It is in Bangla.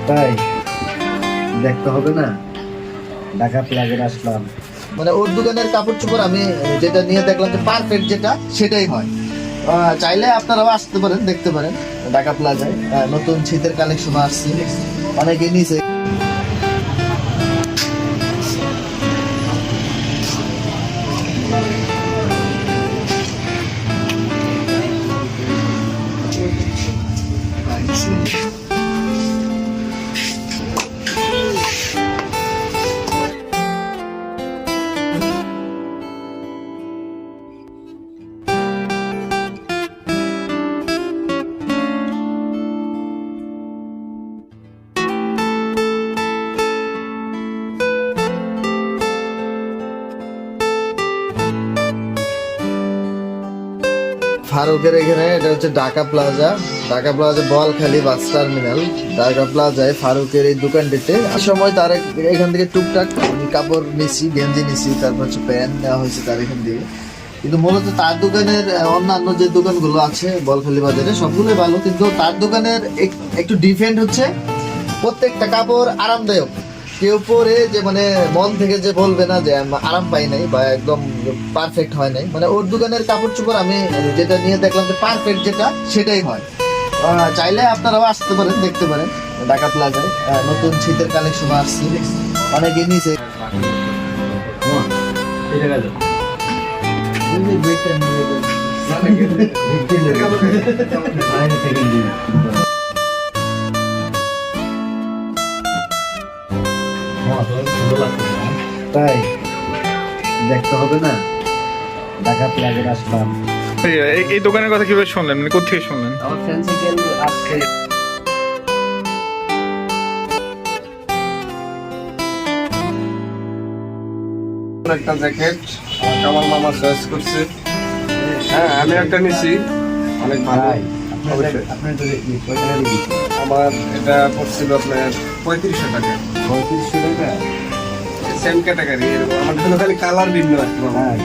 তাই দেখতে হবে না, ঢাকা প্লাজার আসলাম। মানে ওর দোকানের কাপড় চোপড় আমি যেটা নিয়ে দেখলাম যে পারফেক্ট যেটা সেটাই হয়। চাইলে আপনারাও আসতে পারেন, দেখতে পারেন ঢাকা প্লাজায়। নতুন শীতের কালেকশন আসছে, অনেকে নিচে। ফারুকের এখানে এটা হচ্ছে Dhaka plaza, Dhaka plaza Boalkhali bus terminal. Dhaka প্লাজায় ফারুকের এই দোকানটিতে সময় তার এখান থেকে টুকটাক কাপড় নিছি, গেঞ্জি নিছি, তারপর হচ্ছে প্যান্ট নেওয়া হয়েছে তার এখান থেকে। কিন্তু মূলত তার দোকানের অন্যান্য যে দোকানগুলো আছে বোয়ালখালী বাজারে সবগুলোই ভালো, কিন্তু তার দোকানের একটু ডিফারেন্ট হচ্ছে প্রত্যেকটা কাপড় আরামদায়ক। কেউ পরে যে মানে মন থেকে যে বলবে না যে আরাম পাই নাই বা একদম পারফেক্ট হয় নাই। মানে ওর দোকানের কাপড় চোপড় আমি যেটা নিয়ে দেখলাম যে পারফেক্ট যেটা সেটাই হয়। চাইলে আপনারাও আসতে পারেন, দেখতে পারেন ঢাকা প্লাজায়। নতুন শীতের কালেকশন আসছে, অনেকে নিচে। তাই দেখতে হবে না, ঢাকা প্লাজার আসলাম। এই দোকানের কথা কিভাবে শুনলেন, মানে কোথা থেকে শুনলেন? আমার ফ্রেন্ডসিকেল আজকে একটা জ্যাকেট কামাল মামা চয়েস করছে। হ্যাঁ, আমি একটা নিছি, অনেক ভালো। আপনার তো পয়সা দিবি আমার এটা পড়ছিল আপনার 3500 টাকা। 3500 টাকা। সেম ক্যাটাগরি, আমার জন্য খালি কালার ভিন্ন আর কি। হ্যাঁ